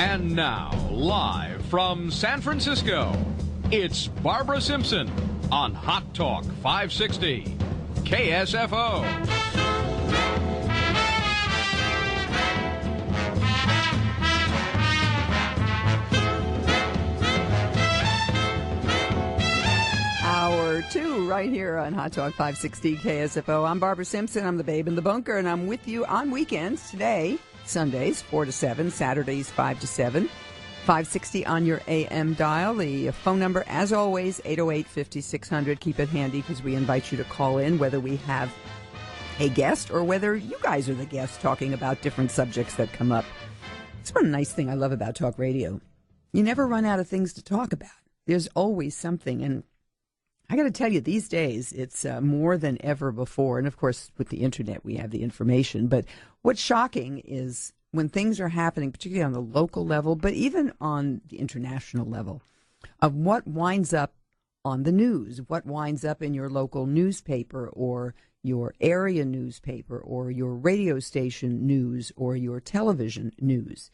And now, live from San Francisco, it's Barbara Simpson on Hot Talk 560 KSFO. Hour two right here on Hot Talk 560 KSFO. I'm Barbara Simpson. I'm the babe in the bunker, and I'm with you on weekends today, Sundays 4 to 7, Saturdays 5 to 7, 560 on your AM dial. The phone number, as always, 808-5600. Keep it handy because we invite you to call in, whether we have a guest or whether you guys are the guests talking about different subjects that come up. It's one nice thing I love about talk radio. You never run out of things to talk about. There's always something, and I got to tell you, these days, it's more than ever before. And, of course, with the Internet, we have the information. But what's shocking is when things are happening, particularly on the local level, but even on the international level, of what winds up on the news, what winds up in your local newspaper or your area newspaper or your radio station news or your television news.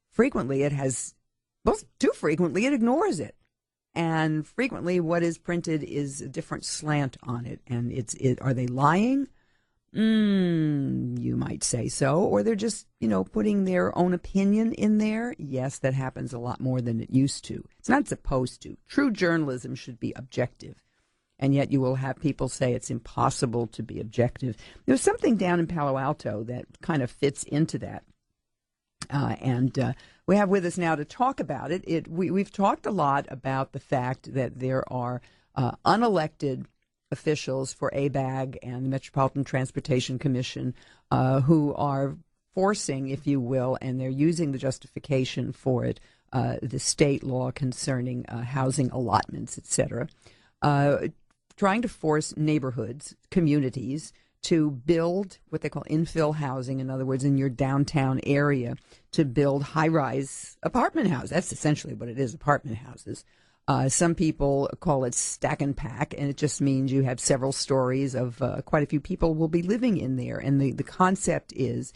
Frequently, it has, well, too frequently, it ignores it. And frequently what is printed is a different slant on it. And are they lying? You might say so. Or they're just, putting their own opinion in there. Yes, that happens a lot more than it used to. It's not supposed to. True journalism should be objective. And yet you will have people say it's impossible to be objective. There's something down in Palo Alto that kind of fits into that. We have with us now to talk about it. We've talked a lot about the fact that there are unelected officials for ABAG and the Metropolitan Transportation Commission who are forcing, if you will, and they're using the justification for it, the state law concerning housing allotments, et cetera, trying to force neighborhoods, communities, to build what they call infill housing, in other words, in your downtown area, to build high-rise apartment houses. That's essentially what it is, apartment houses. Some people call it stack and pack, and it just means you have several stories of quite a few people will be living in there. And the concept is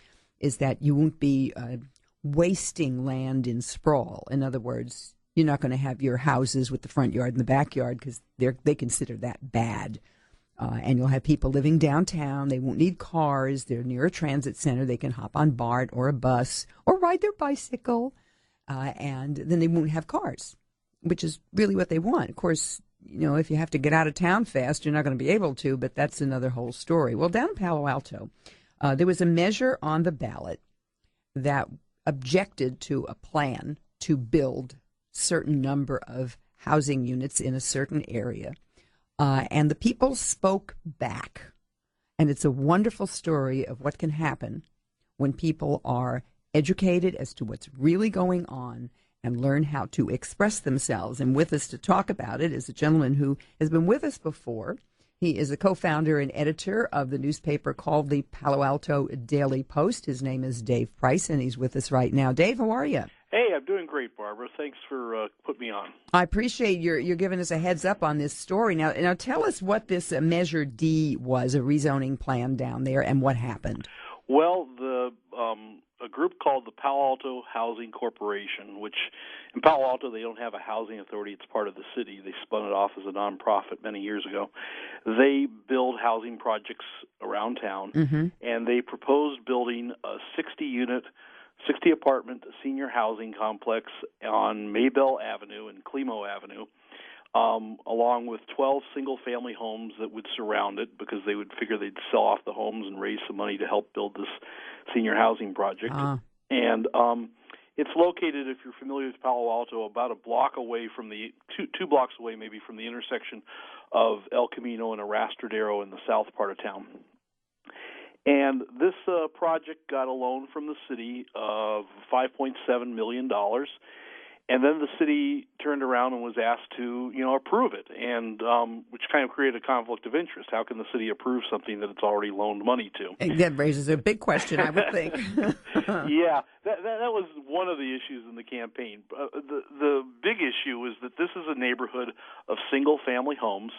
that you won't be wasting land in sprawl. In other words, you're not going to have your houses with the front yard and the backyard because they consider that bad. And you'll have people living downtown. They won't need cars. They're near a transit center. They can hop on BART or a bus or ride their bicycle. And then they won't have cars, which is really what they want. Of course, if you have to get out of town fast, you're not going to be able to, but that's another whole story. Well, down in Palo Alto, there was a measure on the ballot that objected to a plan to build certain number of housing units in a certain area. And the people spoke back. And it's a wonderful story of what can happen when people are educated as to what's really going on and learn how to express themselves. And with us to talk about it is a gentleman who has been with us before. He is a co-founder and editor of the newspaper called the Palo Alto Daily Post. His name is Dave Price, and he's with us right now. Dave, how are you? Hey, I'm doing great, Barbara. Thanks for putting me on. I appreciate you're giving us a heads up on this story. Now tell us what this Measure D was, a rezoning plan down there, and what happened. Well, a group called the Palo Alto Housing Corporation, which in Palo Alto they don't have a housing authority. It's part of the city. They spun it off as a nonprofit many years ago. They build housing projects around town, and they proposed building a 60-apartment senior housing complex on Maybell Avenue and Climo Avenue, along with 12 single-family homes that would surround it because they would figure they'd sell off the homes and raise some money to help build this senior housing project. And it's located, if you're familiar with Palo Alto, about a block away from two blocks away maybe from the intersection of El Camino and Arrastradero in the south part of town. And this project got a loan from the city of $5.7 million. And then the city turned around and was asked to, approve it, and which kind of created a conflict of interest. How can the city approve something that it's already loaned money to? That raises a big question, I would think. Yeah, that was one of the issues in the campaign. The big issue is that this is a neighborhood of single-family homes,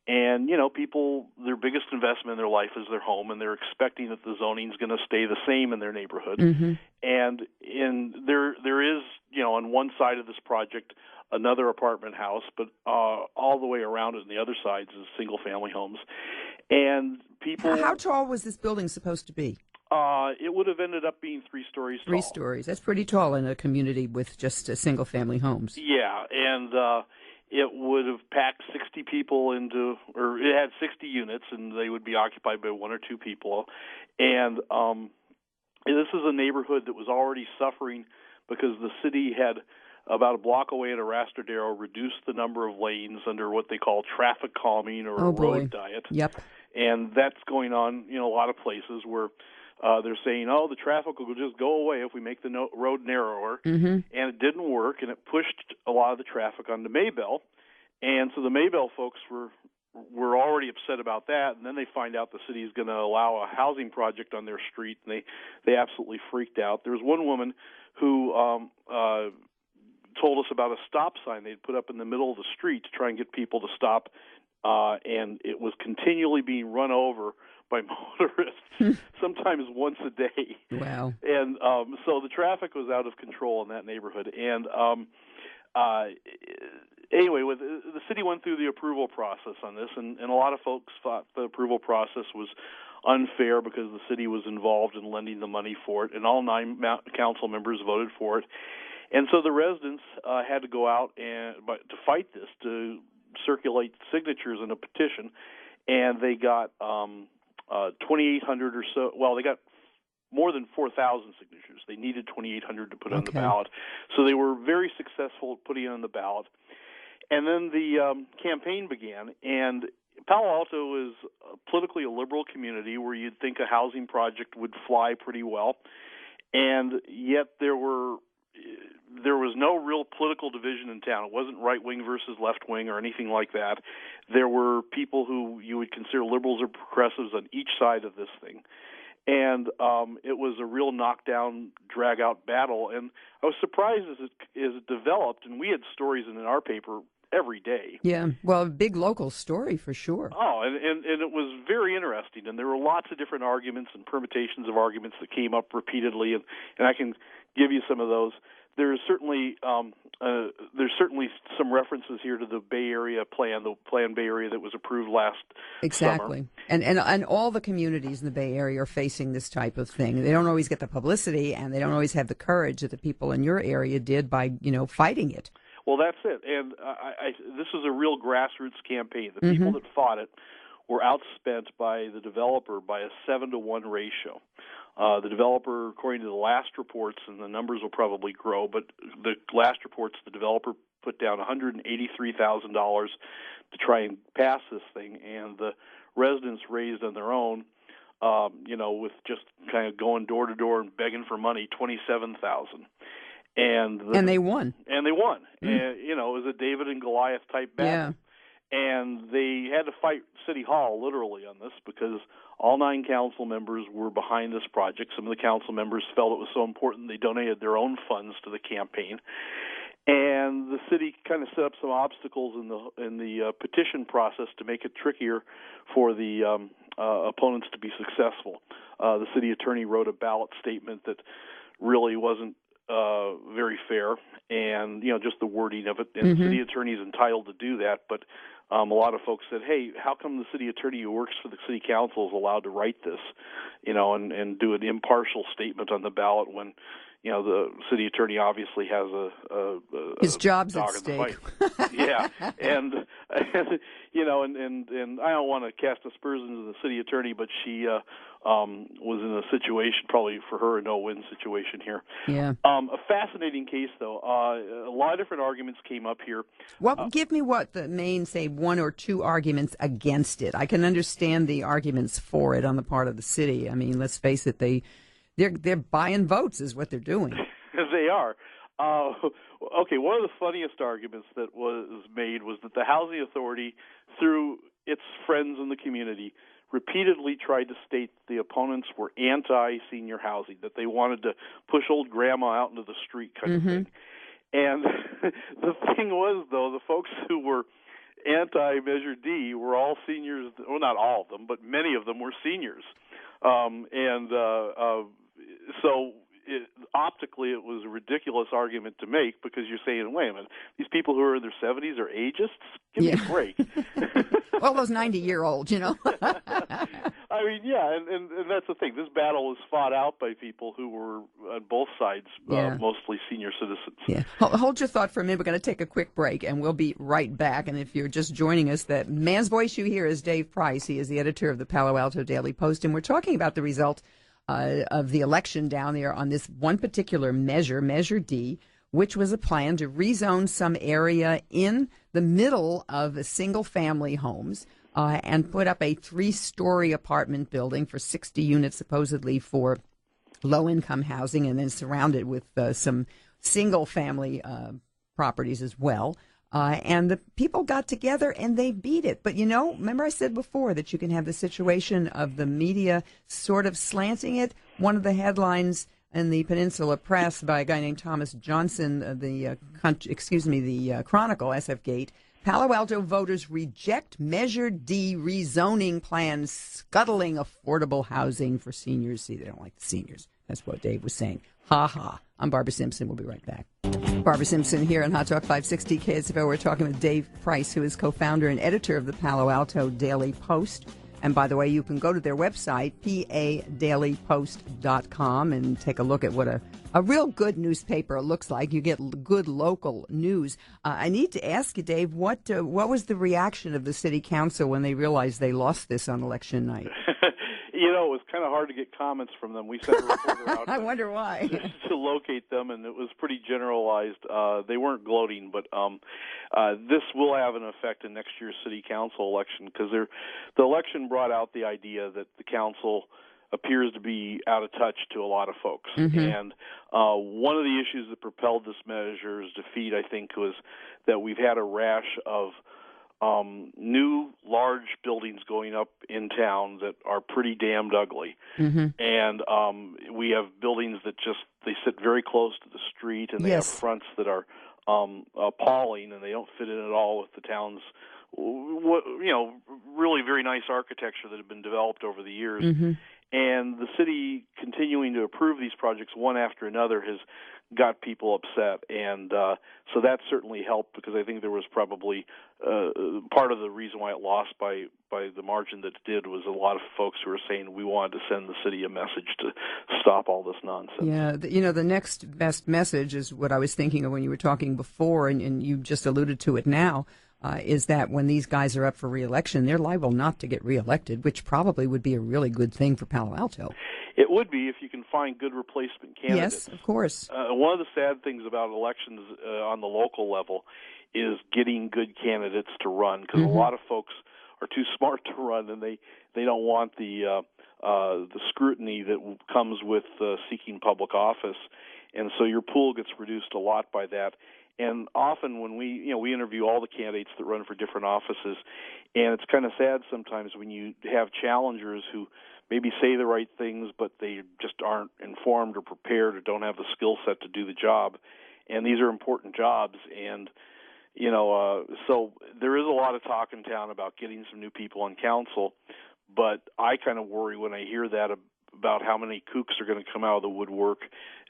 And, people, their biggest investment in their life is their home, and they're expecting that the zoning's going to stay the same in their neighborhood. And there is, on one side of this project, another apartment house, but all the way around it on the other sides is single-family homes. And people... How tall was this building supposed to be? It would have ended up being 3 stories tall. 3 stories. That's pretty tall in a community with just single-family homes. Yeah, and it would have packed 60 people into, or it had 60 units, and they would be occupied by 1 or 2 people. And this is a neighborhood that was already suffering because the city had, about a block away at Arastradero, reduced the number of lanes under what they call traffic calming or a road diet. Yep. And that's going on in a lot of places where they're saying, the traffic will just go away if we make the road narrower. And it didn't work, and it pushed a lot of the traffic onto Maybell. And so the Maybell folks were already upset about that, and then they find out the city is going to allow a housing project on their street, and they absolutely freaked out. There was one woman who told us about a stop sign they'd put up in the middle of the street to try and get people to stop, and it was continually being run over by motorists, sometimes once a day. Wow. And so the traffic was out of control in that neighborhood. And anyway, the city went through the approval process on this, and a lot of folks thought the approval process was unfair because the city was involved in lending the money for it, and all 9 council members voted for it. And so the residents had to go out to fight this, to circulate signatures in a petition, and they got 2,800 or so. Well, they got more than 4,000 signatures. They needed 2,800 to put on the ballot. So they were very successful at putting it on the ballot. And then the campaign began, and Palo Alto is politically a liberal community where you'd think a housing project would fly pretty well, and yet there was no real political division in town. It wasn't right-wing versus left-wing or anything like that. There were people who you would consider liberals or progressives on each side of this thing. And it was a real knockdown, drag-out battle. And I was surprised as it developed, and we had stories in our paper every day. Yeah, well, a big local story for sure. Oh, and it was very interesting, and there were lots of different arguments and permutations of arguments that came up repeatedly, and I can give you some of those. There's certainly some references here to the Bay Area plan, the Plan Bay Area that was approved last summer. And all the communities in the Bay Area are facing this type of thing. They don't always get the publicity, and they don't always have the courage that the people in your area did by fighting it. Well, that's it. And this is a real grassroots campaign. The people that fought it were outspent by the developer by a 7-to-1 ratio. The developer, according to the last reports, and the numbers will probably grow, but the last reports, the developer put down $183,000 to try and pass this thing, and the residents raised on their own, with just kind of going door to door and begging for money, $27,000. And they won. And it was a David and Goliath type battle. Yeah. And they had to fight City Hall literally on this because all 9 council members were behind this project. Some of the council members felt it was so important they donated their own funds to the campaign. And the city kind of set up some obstacles in the petition process to make it trickier for the opponents to be successful. The city attorney wrote a ballot statement that really wasn't very fair, and just the wording of it. And the city attorney is entitled to do that, but a lot of folks said, "Hey, how come the city attorney who works for the city council is allowed to write this, and do an impartial statement on the ballot when, the city attorney obviously has his job's dog at in stake." the fight." Yeah, and I don't want to cast aspersions on the city attorney, but she was in a situation, probably for her, a no-win situation here. Yeah. A fascinating case, though. A lot of different arguments came up here. Give me what the main, say, 1 or 2 arguments against it. I can understand the arguments for it on the part of the city. I mean, let's face it, they're buying votes is what they're doing. They are. Okay, one of the funniest arguments that was made was that the Housing Authority, through its friends in the community, repeatedly tried to state the opponents were anti-senior housing, that they wanted to push old grandma out into the street kind of thing. And the thing was, though, the folks who were anti-Measure D were all seniors. Well, not all of them, but many of them were seniors. Optically, it was a ridiculous argument to make because you're saying, wait a minute, these people who are in their 70s are agists? Give me a break. Well, those 90-year-olds, I mean, yeah, and that's the thing. This battle was fought out by people who were on both sides, mostly senior citizens. Yeah. Hold your thought for a minute. We're going to take a quick break, and we'll be right back. And if you're just joining us, the man's voice you hear is Dave Price. He is the editor of the Palo Alto Daily Post, and we're talking about the result of the election down there on this one particular measure, Measure D, which was a plan to rezone some area in the middle of single-family homes and put up a 3-story apartment building for 60 units, supposedly for low-income housing, and then surrounded with some single-family properties as well. And the people got together and they beat it. But, remember I said before that you can have the situation of the media sort of slanting it. One of the headlines in the Peninsula Press by a guy named Thomas Johnson, the Chronicle, SF Gate, Palo Alto voters reject Measure D rezoning plans scuttling affordable housing for seniors. See, they don't like the seniors. That's what Dave was saying. Ha ha. I'm Barbara Simpson. We'll be right back. Barbara Simpson here on Hot Talk 560 KSFO. We're talking with Dave Price, who is co-founder and editor of the Palo Alto Daily Post. And by the way, you can go to their website, padailypost.com, and take a look at what a real good newspaper looks like. You get good local news. I need to ask you, Dave, what was the reaction of the city council when they realized they lost this on election night? It was kind of hard to get comments from them. We sent a reporter out I wonder why. to locate them, and it was pretty generalized. They weren't gloating, but this will have an effect in next year's city council election because the election brought out the idea that the council appears to be out of touch to a lot of folks. Mm-hmm. And one of the issues that propelled this measure's defeat, I think, was that we've had a rash of new large buildings going up in town that are pretty damned ugly. Mm-hmm. And we have buildings that they sit very close to the street, and they have fronts that are appalling, and they don't fit in at all with the town's really very nice architecture that had been developed over the years. Mm-hmm. And the city continuing to approve these projects one after another has got people upset, and so that certainly helped because I think there was probably part of the reason why it lost by the margin that it did was a lot of folks who were saying we wanted to send the city a message to stop all this nonsense. Yeah, the next best message is what I was thinking of when you were talking before, and you just alluded to it now, is that when these guys are up for re-election, they're liable not to get re-elected, which probably would be a really good thing for Palo Alto. It would be if you can find good replacement candidates. Yes, of course. One of the sad things about elections on the local level is getting good candidates to run because a lot of folks are too smart to run, and they don't want the scrutiny that comes with seeking public office, and so your pool gets reduced a lot by that. And often when we interview all the candidates that run for different offices, and it's kind of sad sometimes when you have challengers who maybe say the right things, but they just aren't informed or prepared or don't have the skill set to do the job. And these are important jobs, and so there is a lot of talk in town about getting some new people on council, but I kind of worry when I hear that about how many kooks are going to come out of the woodwork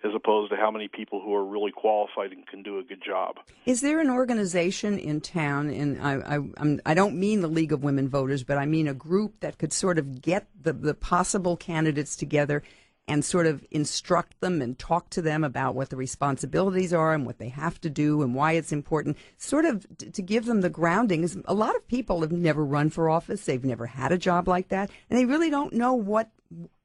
as opposed to how many people who are really qualified and can do a good job. Is there an organization in town, and I don't mean the League of Women Voters, but I mean a group that could sort of get the possible candidates together and sort of instruct them and talk to them about what the responsibilities are and what they have to do and why it's important, sort of to give them the grounding? A lot of people have never run for office. They've never had a job like that, and they really don't know what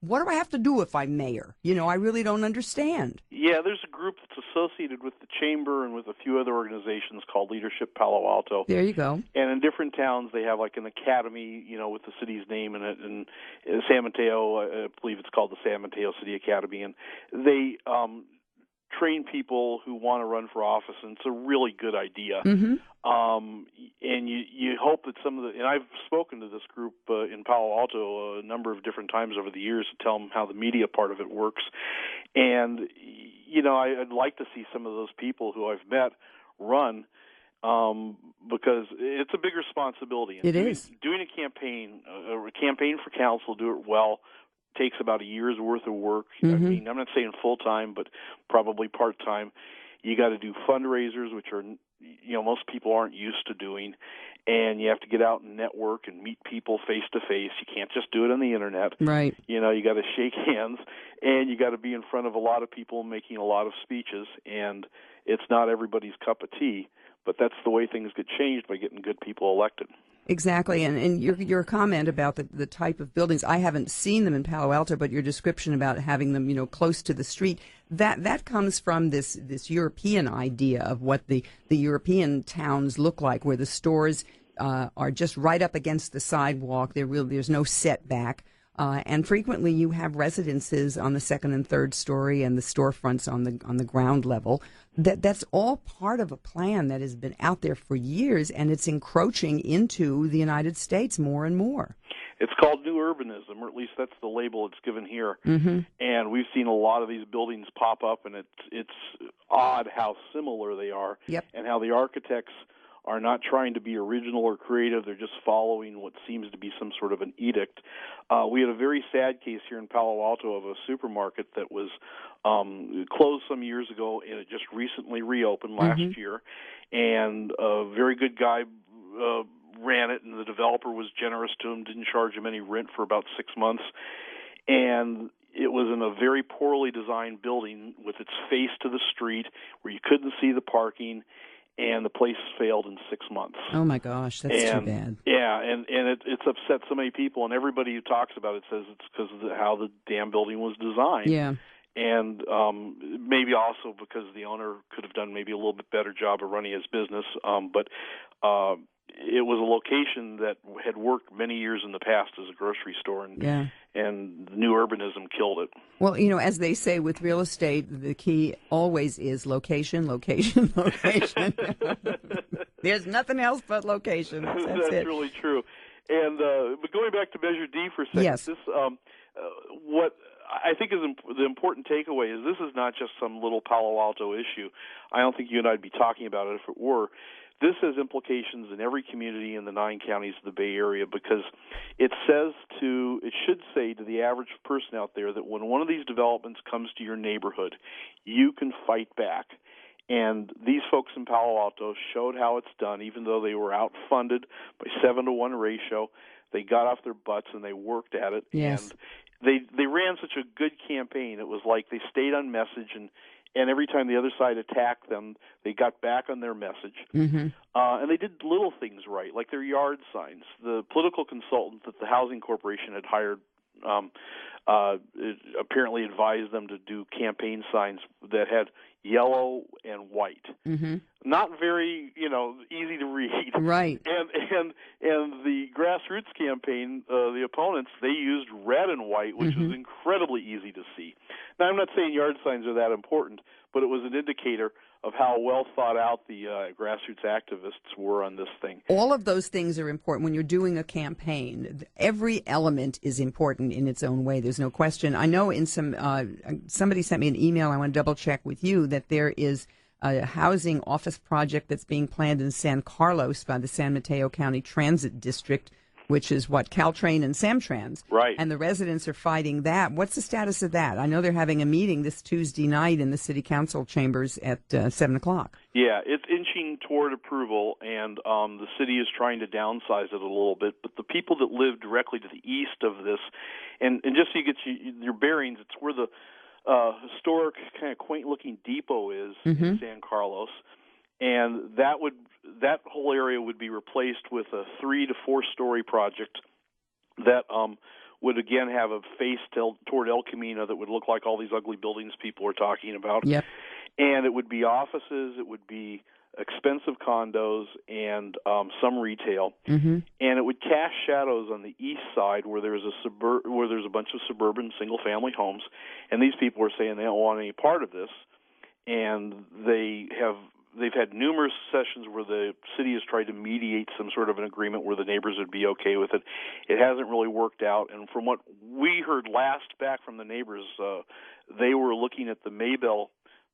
do I have to do if I'm mayor? I really don't understand. Yeah, there's a group that's associated with the chamber and with a few other organizations called Leadership Palo Alto. There you go. And in different towns, they have like an academy, with the city's name in it. And San Mateo, I believe it's called the San Mateo City Academy, and they train people who want to run for office, and it's a really good idea. Mm-hmm. And you hope that and I've spoken to this group in Palo Alto a number of different times over the years to tell them how the media part of it works. And, I'd like to see some of those people who I've met run. because it's a big responsibility. It is. Doing a campaign for council, do it well, takes about a year's worth of work. Mm-hmm. I mean, I'm not saying full-time, but probably part-time. You got to do fundraisers, which are, most people aren't used to doing, and you have to get out and network and meet people face-to-face. You can't just do it on the Internet. Right. You got to shake hands, and you got to be in front of a lot of people making a lot of speeches, and it's not everybody's cup of tea, but that's the way things get changed by getting good people elected. Exactly, and your comment about the type of buildings, I haven't seen them in Palo Alto, but your description about having them, close to the street, that comes from this European idea of what the European towns look like, where the stores are just right up against the sidewalk. There's no setback. And frequently you have residences on the second and third story and the storefronts on the ground level. That's all part of a plan that has been out there for years, and it's encroaching into the United States more and more. It's called new urbanism, or at least that's the label it's given here. Mm-hmm. And we've seen a lot of these buildings pop up, and it's odd how similar they are. Yep. And how the architects are not trying to be original or creative. They're just following what seems to be some sort of an edict. We had a very sad case here in Palo Alto of a supermarket that was closed some years ago, and it just recently reopened last year. And a very good guy ran it, and the developer was generous to him, didn't charge him any rent for about 6 months. And it was in a very poorly designed building with its face to the street where you couldn't see the parking, and the place failed in 6 months. Oh, my gosh, that's too bad. Yeah, and it's upset so many people, and everybody who talks about it says it's because of how the damn building was designed. Yeah. And maybe also because the owner could have done maybe a little bit better job of running his business, but it was a location that had worked many years in the past as a grocery store, and new urbanism killed it. Well, as they say with real estate, the key always is location, location, location. There's nothing else but location. That's it. Really true. And but going back to Measure D for a second, yes. This what I think is the important takeaway is this is not just some little Palo Alto issue. I don't think you and I would be talking about it if it were. This has implications in every community in the 9 counties of the Bay Area, because it should say to the average person out there that when one of these developments comes to your neighborhood, you can fight back. And these folks in Palo Alto showed how it's done, even though they were outfunded by 7-to-1 ratio. They got off their butts and they worked at it. Yes. And they ran such a good campaign. It was like they stayed on message, and every time the other side attacked them, they got back on their message. Mm-hmm. And they did little things right, like their yard signs. The political consultant that the Housing Corporation had hired apparently advised them to do campaign signs that had yellow and white. Mm-hmm. Not very, easy to read. Right. And the grassroots campaign, the opponents, they used red and white, which was incredibly easy to see. Now, I'm not saying yard signs are that important, but it was an indicator of how well thought out the grassroots activists were on this thing. All of those things are important when you're doing a campaign. Every element is important in its own way. There's no question. I know in somebody sent me an email. I want to double check with you that there is a housing office project that's being planned in San Carlos by the San Mateo County Transit District, which is Caltrain and Samtrans. Right. And the residents are fighting that. What's the status of that? I know they're having a meeting this Tuesday night in the city council chambers at 7 o'clock. Yeah, it's inching toward approval, and the city is trying to downsize it a little bit. But the people that live directly to the east of this, and just so you get your bearings, it's where the historic, kind of quaint-looking depot is in San Carlos, and that whole area would be replaced with a 3 to 4 story project that would again have a face toward El Camino that would look like all these ugly buildings people are talking about. Yep. And it would be offices, it would be expensive condos, and some retail. Mm-hmm. And it would cast shadows on the east side where there's a bunch of suburban single-family homes, and these people are saying they don't want any part of this, and they've had numerous sessions where the city has tried to mediate some sort of an agreement where the neighbors would be okay with it. It hasn't really worked out, and from what we heard last back from the neighbors, they were looking at the Maybell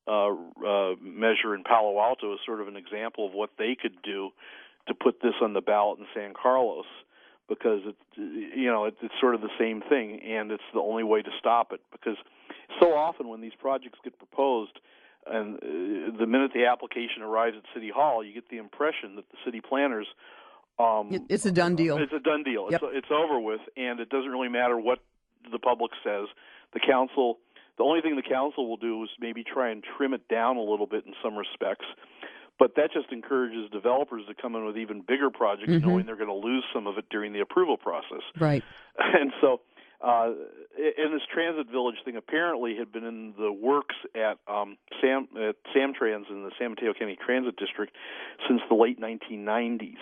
measure in Palo Alto is sort of an example of what they could do to put this on the ballot in San Carlos, because it's sort of the same thing, and it's the only way to stop it. Because so often when these projects get proposed, and the minute the application arrives at City Hall, you get the impression that the city planners it's a done deal. It's a done deal. Yep. It's over with, and it doesn't really matter what the public says. The only thing the council will do is maybe try and trim it down a little bit in some respects, but that just encourages developers to come in with even bigger projects, knowing they're going to lose some of it during the approval process. Right. And so, and this transit village thing apparently had been in the works at Samtrans in the San Mateo County Transit District since the late 1990s.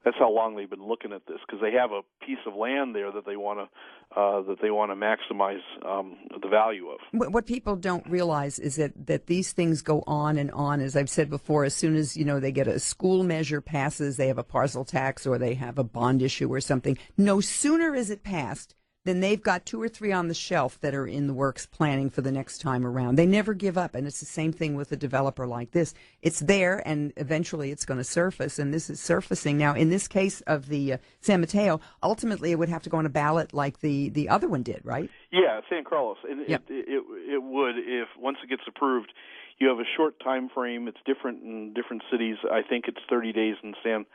That's how long they've been looking at this, because they have a piece of land there that they want to maximize the value of. What people don't realize is that these things go on and on. As I've said before, as soon as they get a school measure passes, they have a parcel tax or they have a bond issue or something. No sooner is it passed then they've got 2 or 3 on the shelf that are in the works planning for the next time around. They never give up, and it's the same thing with a developer like this. It's there, and eventually it's going to surface, and this is surfacing. Now, in this case of the San Mateo, ultimately it would have to go on a ballot like the other one did, right? Yeah, San Carlos. And yep. It would, if once it gets approved. You have a short time frame. It's different in different cities. I think it's 30 days in it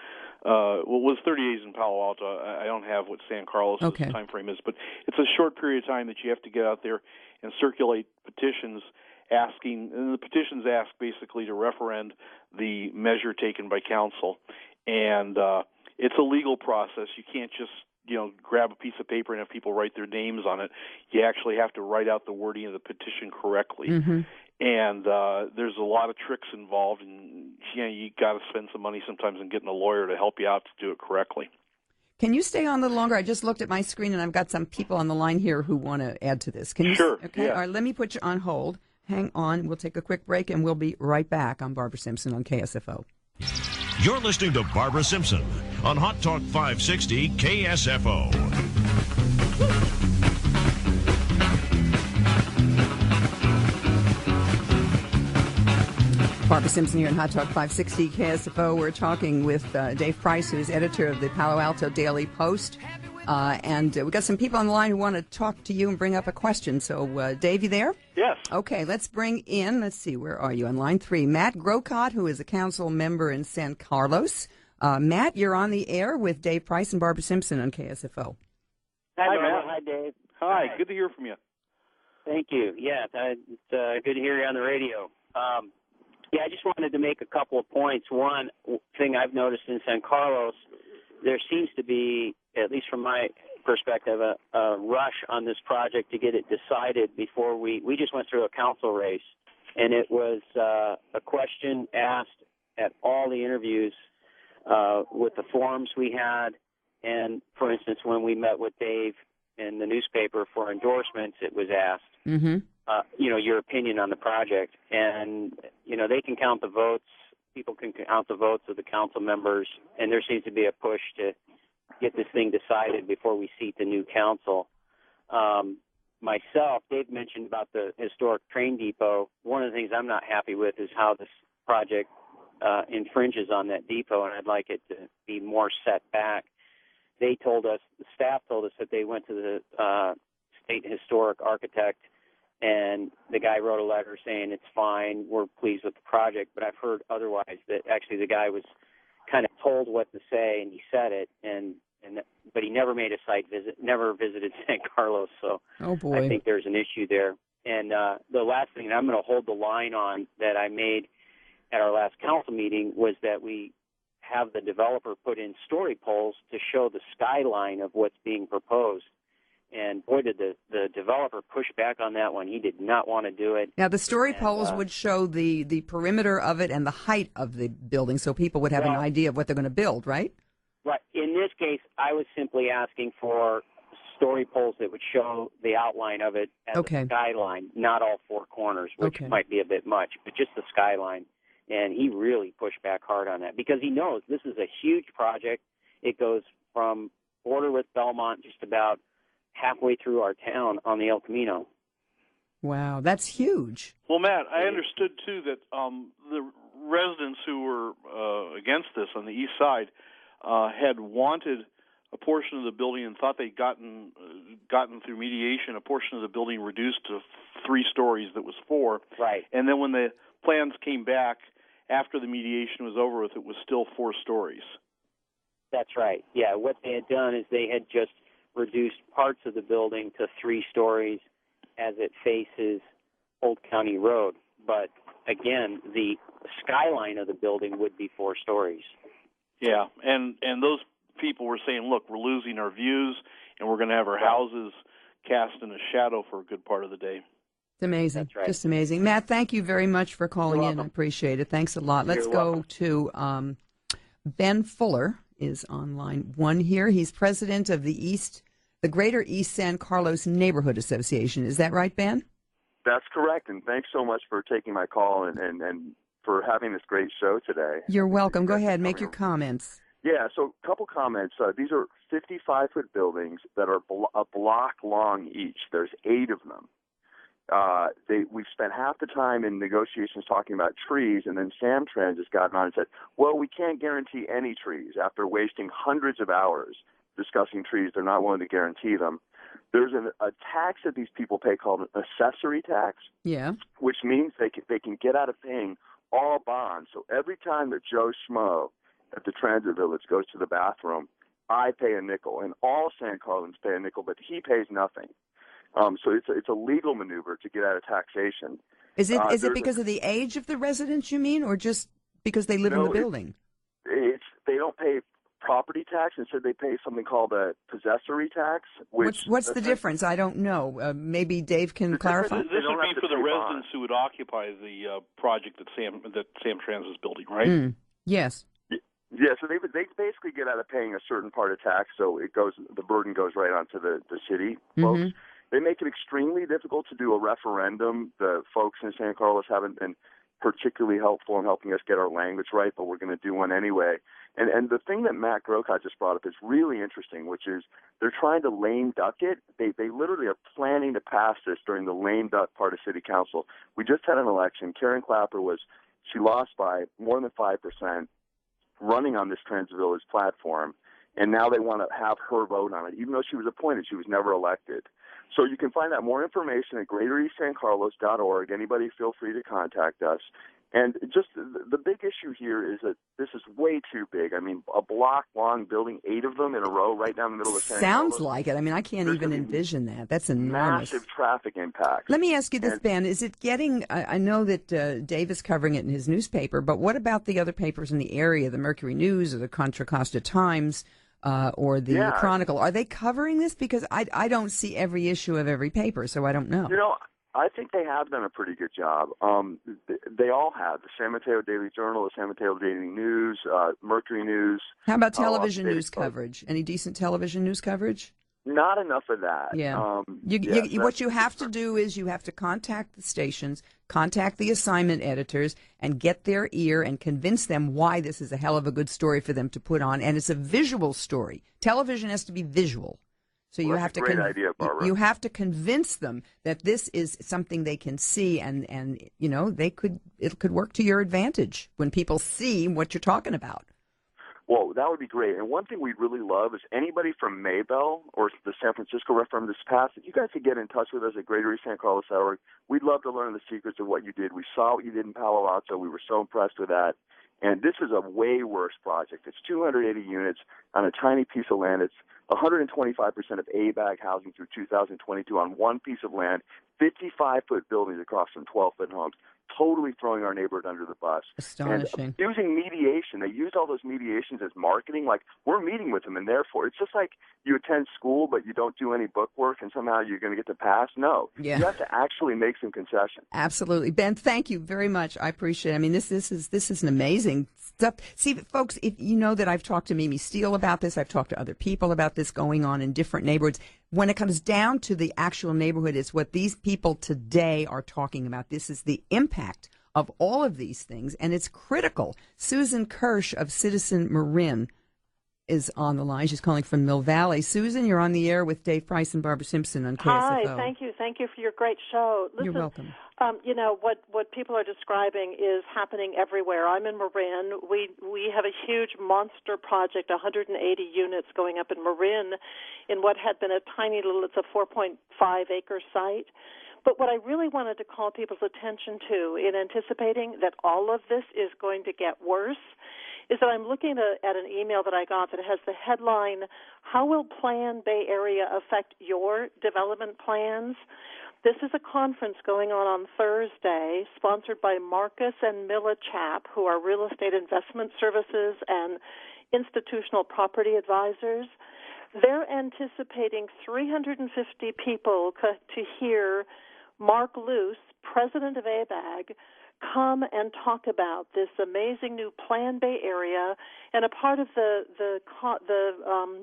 was 30 days in Palo Alto. I don't have what San Carlos' time frame is, but it's a short period of time that you have to get out there and circulate petitions asking, and the petitions ask basically to referend the measure taken by council. And it's a legal process. You can't just grab a piece of paper and have people write their names on it. You actually have to write out the wording of the petition correctly. Mm-hmm. And there's a lot of tricks involved, and you got to spend some money sometimes in getting a lawyer to help you out to do it correctly. Can you stay on a little longer? I just looked at my screen, and I've got some people on the line here who want to add to this. Can you? Sure. Okay. Yeah. All right. Let me put you on hold. Hang on. We'll take a quick break, and we'll be right back. I'm Barbara Simpson on KSFO. You're listening to Barbara Simpson on Hot Talk 560 KSFO. Barbara Simpson here on Hot Talk 560 KSFO. We're talking with Dave Price, who is editor of the Palo Alto Daily Post. And we've got some people on the line who want to talk to you and bring up a question. So, Dave, you there? Yes. Okay, let's bring in, let's see, where are you on line 3? Matt Grocott, who is a council member in San Carlos. Matt, you're on the air with Dave Price and Barbara Simpson on KSFO. Hi, Matt. Hi, Dave. Hi, good to hear from you. Thank you. Yeah, it's good to hear you on the radio. I just wanted to make a couple of points. One thing I've noticed in San Carlos, there seems to be, at least from my perspective, a rush on this project to get it decided before we just went through a council race. And it was a question asked at all the interviews with the forums we had. And, for instance, when we met with Dave in the newspaper for endorsements, it was asked. Mm-hmm. Your opinion on the project. And, they can count the votes. People can count the votes of the council members. And there seems to be a push to get this thing decided before we seat the new council. Myself, Dave mentioned about the historic train depot. One of the things I'm not happy with is how this project infringes on that depot, and I'd like it to be more set back. The staff told us that they went to the state historic architect, and the guy wrote a letter saying it's fine, we're pleased with the project, but I've heard otherwise, that actually the guy was kind of told what to say, and he said it, but he never made a site visit, never visited San Carlos, so oh boy. I think there's an issue there. And the last thing, and I'm going to hold the line on, that I made at our last council meeting, was that we have the developer put in story poles to show the skyline of what's being proposed. And boy, did the developer push back on that one. He did not want to do it. Now, the story poles would show the perimeter of it and the height of the building, so people would have an idea of what they're going to build, right? Right. In this case, I was simply asking for story poles that would show the outline of it as a skyline, not all 4 corners, which might be a bit much, but just the skyline. And he really pushed back hard on that because he knows this is a huge project. It goes from border with Belmont just about halfway through our town on the El Camino. Wow, that's huge. Well, Matt, I understood, too, that the residents who were against this on the east side had wanted a portion of the building and thought they'd gotten through mediation a portion of the building reduced to 3 stories that was 4. Right. And then when the plans came back after the mediation was over with, it was still 4 stories. That's right. Yeah, what they had done is they had just reduced parts of the building to 3 stories as it faces Old County Road. But again, the skyline of the building would be 4 stories. Yeah, and those people were saying, look, we're losing our views, and we're going to have our houses cast in a shadow for a good part of the day. It's amazing. That's right. Just amazing. Matt, thank you very much for calling You're in. I welcome. appreciate it. Thanks a lot. Let's You're go welcome. to Ben Fuller is on line 1 here. He's president of the Greater East San Carlos Neighborhood Association. Is that right, Ben? That's correct, and thanks so much for taking my call and for having this great show today. You're welcome. Go ahead. Make your comments. Yeah, so a couple comments. These are 55-foot buildings that are a block long each. There's 8 of them. We've spent half the time in negotiations talking about trees, and then Samtrans has gotten on and said, well, we can't guarantee any trees. After wasting hundreds of hours discussing trees, they're not willing to guarantee them. There's a tax that these people pay called an accessory tax, which means they can get out of paying all bonds. So every time that Joe Schmo at the Transit Village goes to the bathroom, I pay a nickel, and all San Carlins pay a nickel, but he pays nothing. So it's a legal maneuver to get out of taxation. Is it because of the age of the residents, you mean, or just because they live in the building? They don't pay property tax. Instead, they pay something called a possessory tax. What's the difference? I don't know. Maybe Dave can clarify. This would be for the residents who would occupy the project that Samtrans is building, right? Yes. Yeah, so they basically get out of paying a certain part of tax, so the burden goes right onto the city folks. They make it extremely difficult to do a referendum. The folks in San Carlos haven't been particularly helpful in helping us get our language right, but we're going to do one anyway. And the thing that Matt Grocott just brought up is really interesting, which is they're trying to lame duck it. They literally are planning to pass this during the lame duck part of city council. We just had an election. Karen Clapper she lost by more than 5%. Running on this Transit Village platform, and now they want to have her vote on it. Even though she was appointed, she was never elected. So you can find out more information at greatereastsancarlos.org. Anybody feel free to contact us. And just the big issue here is that this is way too big. I mean, a block-long building, 8 of them in a row right down the middle of San Carlos. Sounds like it. I mean, I can't even envision that. That's enormous. Massive traffic impact. Let me ask you this, Ben. Is it getting, I know that Dave is covering it in his newspaper, but what about the other papers in the area, the Mercury News or the Contra Costa Times or the Chronicle? Are they covering this? Because I don't see every issue of every paper, so I don't know. You know, I think they have done a pretty good job. They all have. The San Mateo Daily Journal, the San Mateo Daily News, Mercury News. How about television news coverage? Any decent television news coverage? Not enough of that. Yeah. What you have to do is you have to contact the stations, contact the assignment editors, and get their ear and convince them why this is a hell of a good story for them to put on. And it's a visual story. Television has to be visual. So you have to you have to convince them that this is something they can see, and you know it could work to your advantage when people see what you're talking about. Well, that would be great. And one thing we'd really love is anybody from Maybell or the San Francisco referendum this past, if you guys could get in touch with us at greatereastsancarlos.org, we'd love to learn the secrets of what you did. We saw what you did in Palo Alto. We were so impressed with that. And this is a way worse project. It's 280 units on a tiny piece of land. It's 125% of ABAG housing through 2022 on one piece of land, 55-foot buildings across from 12-foot homes, totally throwing our neighborhood under the bus. Astonishing. And using mediation. They used all those mediations as marketing. Like, we're meeting with them, and therefore, it's just like you attend school, but you don't do any book work, and somehow you're going to get to pass. No. Yeah. You have to actually make some concessions. Absolutely. Ben, thank you very much. I appreciate it. I mean, this is an amazing stuff. See, folks, if you know that I've talked to Mimi Steele about this, I've talked to other people about this going on in different neighborhoods. When it comes down to the actual neighborhood, it's what these people today are talking about. This is the impact of all of these things, and it's critical. Susan Kirsch of Citizen Marin is on the line. She's calling from Mill Valley. Susan, you're on the air with Dave Price and Barbara Simpson on KSFO. Hi, thank you. Thank you for your great show. Listen, you're welcome. What people are describing is happening everywhere. I'm in Marin. We have a huge monster project, 180 units going up in Marin in what had been a tiny little, it's a 4.5-acre site. But what I really wanted to call people's attention to in anticipating that all of this is going to get worse is that I'm looking at an email that I got that has the headline, "How will Plan Bay Area affect your development plans?" This is a conference going on Thursday, sponsored by Marcus and Milla Chap, who are real estate investment services and institutional property advisors. They're anticipating 350 people to hear Mark Luce, president of ABAG, come and talk about this amazing new Plan Bay Area. And a part of the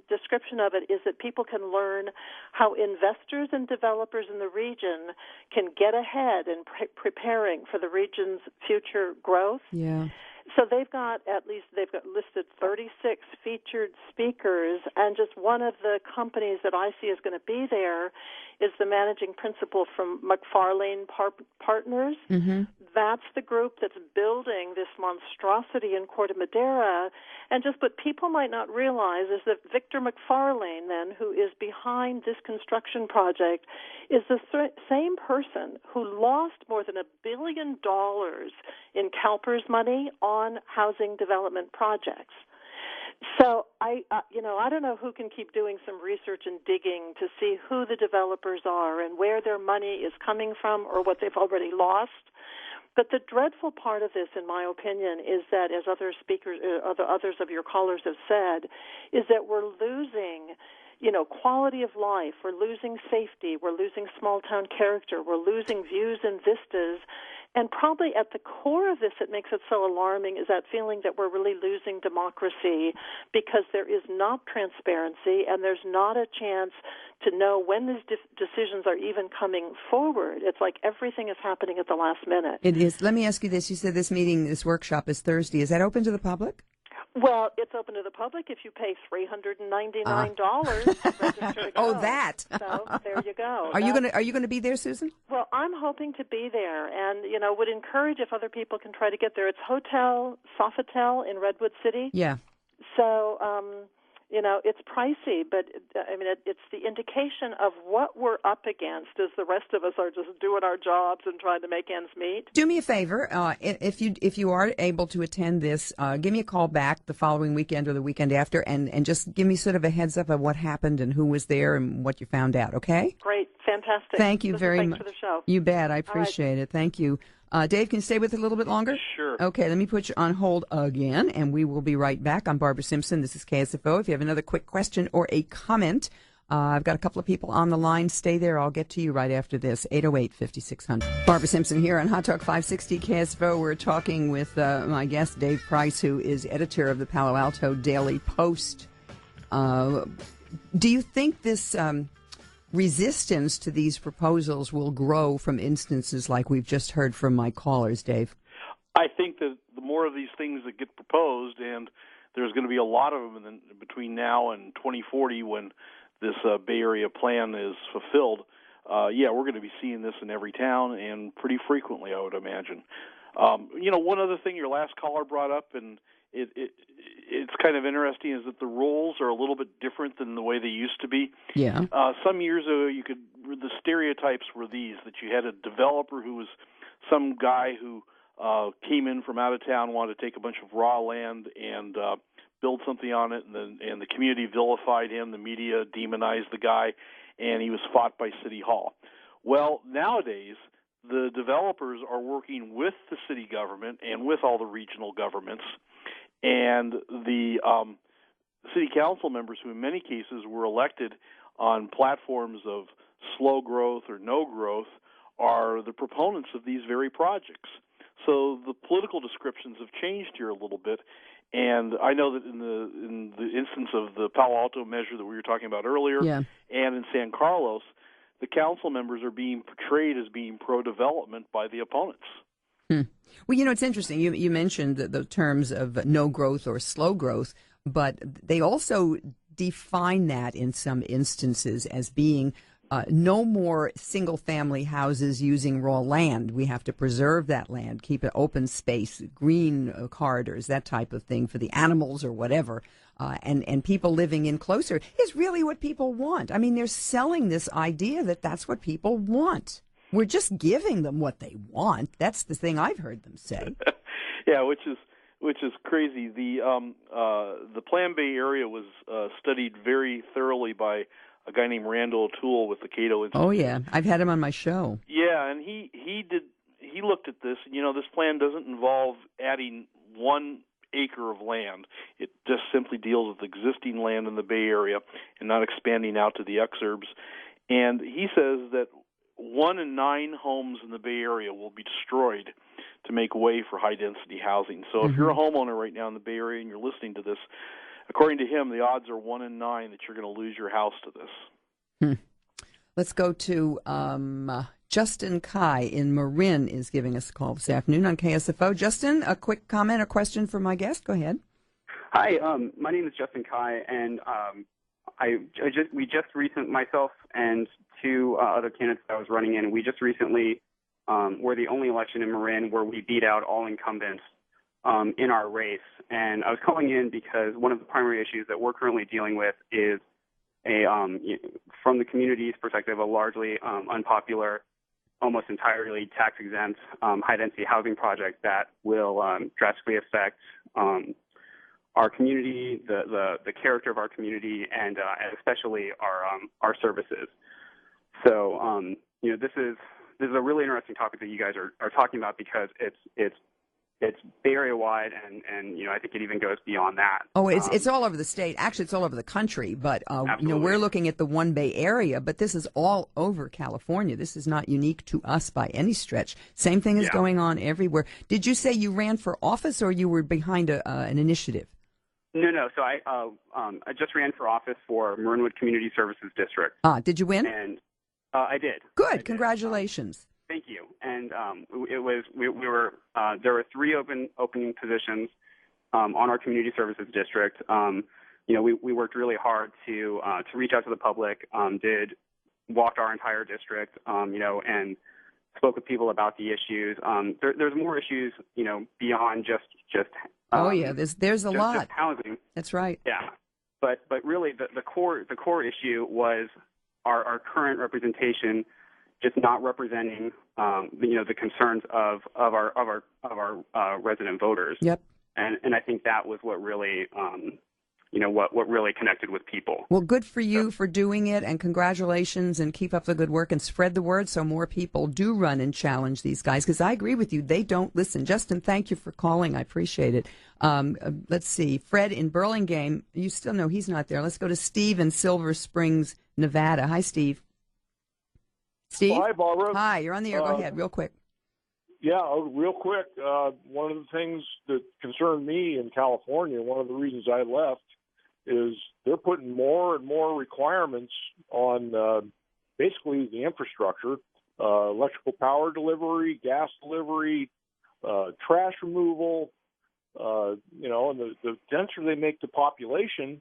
description of it is that people can learn how investors and developers in the region can get ahead in preparing for the region's future growth. Yeah. So they've got listed 36 featured speakers, and just one of the companies that I see is going to be there is the managing principal from McFarlane Partners. Mm-hmm. That's the group that's building this monstrosity in Corte Madera. And just what people might not realize is that Victor McFarlane, then, who is behind this construction project, is the same person who lost more than $1 billion in CalPERS money on housing development projects. So I don't know who can keep doing some research and digging to see who the developers are and where their money is coming from or what they've already lost. But the dreadful part of this, in my opinion, is that, as other speakers, others of your callers have said, is that we're losing, quality of life. We're losing safety. We're losing small-town character. We're losing views and vistas. And probably at the core of this that makes it so alarming is that feeling that we're really losing democracy because there is not transparency and there's not a chance to know when these decisions are even coming forward. It's like everything is happening at the last minute. It is. Let me ask you this. You said this workshop is Thursday. Is that open to the public? Well, it's open to the public if you pay $399 to register to go. Oh, that. So there you go. Are you going to be there, Susan? Well, I'm hoping to be there, and would encourage if other people can try to get there. It's Hotel Sofitel in Redwood City. Yeah. So it's pricey, but it's the indication of what we're up against as the rest of us are just doing our jobs and trying to make ends meet. Do me a favor, if you are able to attend this, give me a call back the following weekend or the weekend after, and just give me sort of a heads up of what happened and who was there and what you found out. Okay? Great, fantastic. Thank you very much. Thanks for the show. You bet. I appreciate it. Thank you. Dave, can you stay with it a little bit longer? Sure. Okay, let me put you on hold again, and we will be right back. I'm Barbara Simpson. This is KSFO. If you have another quick question or a comment, I've got a couple of people on the line. Stay there. I'll get to you right after this. 808-5600. Barbara Simpson here on Hot Talk 560 KSFO. We're talking with my guest, Dave Price, who is editor of the Palo Alto Daily Post. Do you think this resistance to these proposals will grow from instances like we've just heard from my callers, Dave? I think that the more of these things that get proposed, and there's going to be a lot of them between now and 2040 when this Bay Area plan is fulfilled, we're going to be seeing this in every town and pretty frequently, I would imagine. One other thing your last caller brought up, and it's kind of interesting, is that the roles are a little bit different than the way they used to be. Yeah. Some years ago, the stereotypes were these, that you had a developer who was some guy who came in from out of town, wanted to take a bunch of raw land and build something on it, and the community vilified him, the media demonized the guy, and he was fought by City Hall. Well, nowadays, the developers are working with the city government and with all the regional governments, and the city council members, who in many cases were elected on platforms of slow growth or no growth, are the proponents of these very projects. So the political descriptions have changed here a little bit, and I know that in the instance of the Palo Alto measure that we were talking about earlier, and in San Carlos, the council members are being portrayed as being pro-development by the opponents. Well, it's interesting. You mentioned the terms of no growth or slow growth. but they also define that in some instances as being no more single-family houses using raw land. We have to preserve that land, keep it open space, green corridors, that type of thing for the animals or whatever. And people living in closer is really what people want. I mean, they're selling this idea that that's what people want. We're just giving them what they want. That's the thing I've heard them say. Yeah, which is crazy. The Plan Bay area was studied very thoroughly by a guy named Randall O'Toole with the Cato Institute. Oh yeah, I've had him on my show. Yeah, and he looked at this. You know, this plan doesn't involve adding 1 acre of land. It just simply deals with existing land in the Bay Area and not expanding out to the exurbs. And he says that 1 in 9 homes in the Bay Area will be destroyed to make way for high-density housing. So if you're a homeowner right now in the Bay Area and you're listening to this, according to him, the odds are 1 in 9 that you're going to lose your house to this. Let's go to Justin Kai in Marin is giving us a call this afternoon on KSFO. Justin, a quick comment or question for my guest. Go ahead. Hi, my name is Justin Kai, and myself and 2 other candidates that I was running in, we just recently were the only election in Marin where we beat out all incumbents in our race. And I was calling in because one of the primary issues that we're currently dealing with is from the community's perspective, a largely unpopular, almost entirely tax-exempt, high-density housing project that will drastically affect our community, the character of our community, and especially our services. So, this is a really interesting topic that you guys are talking about because it's Bay Area wide, and I think it even goes beyond that. Oh, it's all over the state. Actually, it's all over the country. But we're looking at the one Bay Area, but this is all over California. This is not unique to us by any stretch. Same thing is going on everywhere. Did you say you ran for office, or you were behind an initiative? No. So I just ran for office for Marinwood Community Services District. Did you win? And I did. Good. Congratulations. Thank you. And there were 3 opening positions on our community services district. We worked really hard to reach out to the public. Walked our entire district. And spoke with people about the issues. There's more issues, beyond just. There's a lot. Just housing. That's right. Yeah. But really the core issue was our current representation just not representing, the concerns of our resident voters. Yep. And I think that was what really, what really connected with people. Well, good for you for doing it, and congratulations, and keep up the good work and spread the word so more people do run and challenge these guys, because I agree with you. They don't listen. Justin, thank you for calling. I appreciate it. Let's see. Fred in Burlingame, you still know he's not there. Let's go to Steve in Silver Springs, Nevada. Hi, Steve. Steve? Well, hi, Barbara. Hi, you're on the air. Go ahead, real quick. Yeah, real quick. One of the things that concerned me in California, one of the reasons I left, is they're putting more and more requirements on basically the infrastructure, electrical power delivery, gas delivery, trash removal. And the denser they make the population,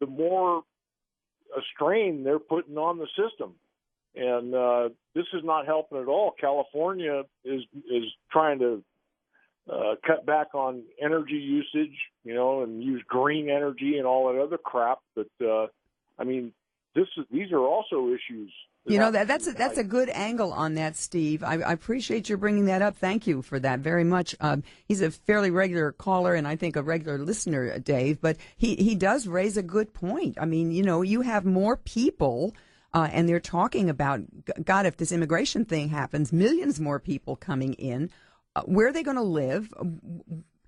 the more a strain they're putting on the system. And this is not helping at all. California is trying to cut back on energy usage, and use green energy and all that other crap. But these are also issues. That's a good angle on that, Steve. I appreciate you bringing that up. Thank you for that very much. He's a fairly regular caller, and I think a regular listener, Dave. But he does raise a good point. I mean, you have more people. And they're talking about, God, if this immigration thing happens, millions more people coming in. Where are they going to live?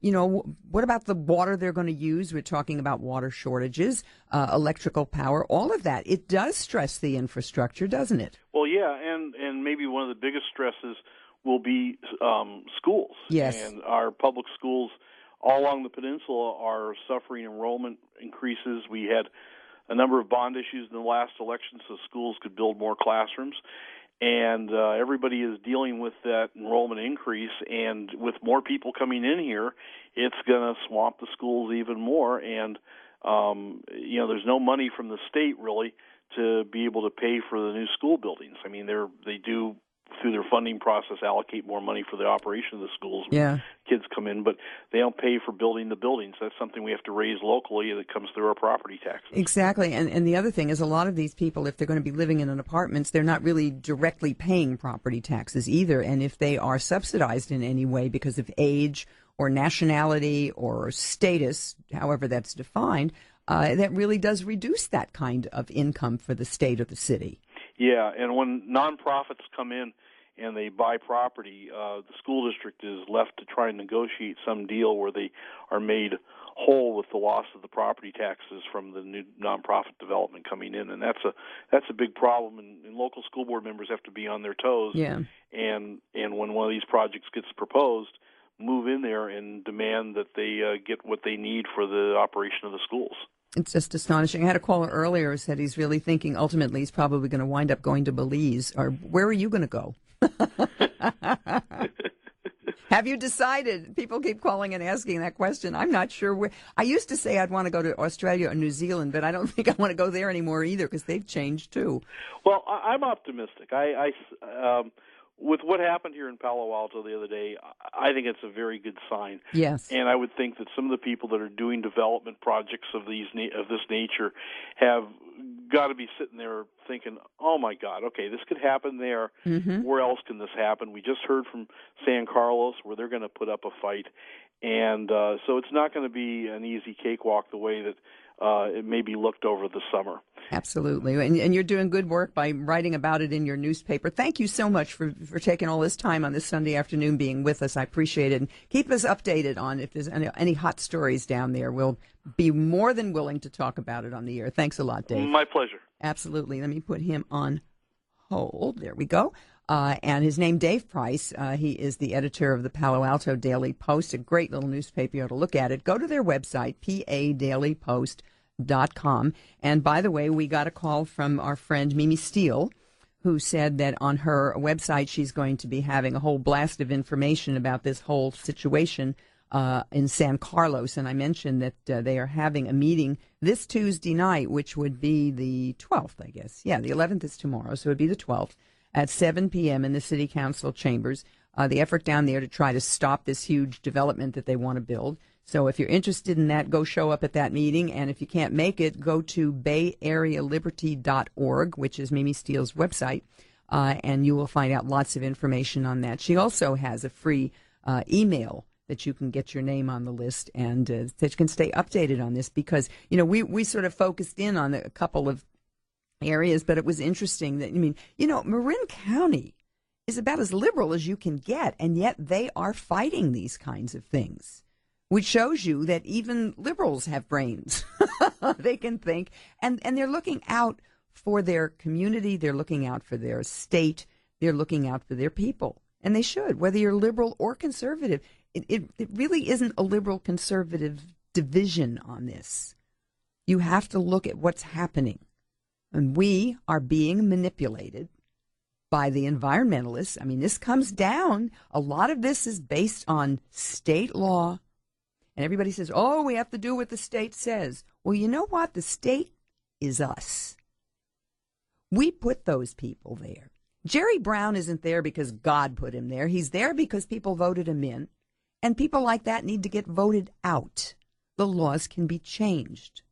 What about the water they're going to use? We're talking about water shortages, electrical power, all of that. It does stress the infrastructure, doesn't it? Well, yeah, and maybe one of the biggest stresses will be schools. Yes. And our public schools all along the peninsula are suffering enrollment increases. We had a number of bond issues in the last election so schools could build more classrooms. And everybody is dealing with that enrollment increase, and with more people coming in here, it's going to swamp the schools even more. And there's no money from the state really to be able to pay for the new school buildings. I mean, they do through their funding process allocate more money for the operation of the schools when kids come in, but they don't pay for building the buildings. That's something we have to raise locally that comes through our property taxes. Exactly. And the other thing is a lot of these people, if they're going to be living in an apartments, they're not really directly paying property taxes either. And if they are subsidized in any way because of age or nationality or status, however that's defined, that really does reduce that kind of income for the state or the city. Yeah, and when nonprofits come in and they buy property, the school district is left to try and negotiate some deal where they are made whole with the loss of the property taxes from the new nonprofit development coming in, and that's a big problem. And local school board members have to be on their toes. Yeah. And when one of these projects gets proposed, move in there and demand that they get what they need for the operation of the schools. It's just astonishing. I had a caller earlier who said he's really thinking ultimately he's probably going to wind up going to Belize. Or where are you going to go? Have you decided? People keep calling and asking that question. I'm not sure where. I used to say I'd want to go to Australia or New Zealand, but I don't think I want to go there anymore either because they've changed too. Well, I'm optimistic. With what happened here in Palo Alto the other day, I think it's a very good sign. Yes. And I would think that some of the people that are doing development projects of this nature have got to be sitting there thinking, oh, my God, okay, this could happen there. Mm-hmm. Where else can this happen? We just heard from San Carlos where they're going to put up a fight. And so it's not going to be an easy cakewalk the way that it may be looked over the summer. Absolutely. And you're doing good work by writing about it in your newspaper. Thank you so much for taking all this time on this Sunday afternoon being with us. I appreciate it. And keep us updated on if there's any hot stories down there. We'll be more than willing to talk about it on the air. Thanks a lot, Dave. My pleasure. Absolutely. Let me put him on hold. There we go. And his name, Dave Price. He is the editor of the Palo Alto Daily Post, a great little newspaper. You ought to look at it. Go to their website, padailypost.com. And by the way, we got a call from our friend Mimi Steele, who said that on her website she's going to be having a whole blast of information about this whole situation in San Carlos. And I mentioned that they are having a meeting this Tuesday night, which would be the 12th, I guess. Yeah, the 11th is tomorrow, so it would be the 12th at 7 p.m. in the City Council chambers. The effort down there to try to stop this huge development that they want to build. So if you're interested in that, go show up at that meeting. And if you can't make it, go to bayarealiberty.org, which is Mimi Steele's website, and you will find out lots of information on that. She also has a free email that you can get your name on the list and that you can stay updated on this because, we sort of focused in on a couple of areas, but it was interesting that, Marin County is about as liberal as you can get, and yet they are fighting these kinds of things, which shows you that even liberals have brains. They can think, and they're looking out for their community, they're looking out for their state, they're looking out for their people, and they should, whether you're liberal or conservative. It really isn't a liberal-conservative division on this. You have to look at what's happening. And we are being manipulated by the environmentalists. I mean, this comes down. A lot of this is based on state law. And everybody says, oh, we have to do what the state says. Well, you know what? The state is us. We put those people there. Jerry Brown isn't there because God put him there. He's there because people voted him in. And people like that need to get voted out. The laws can be changed.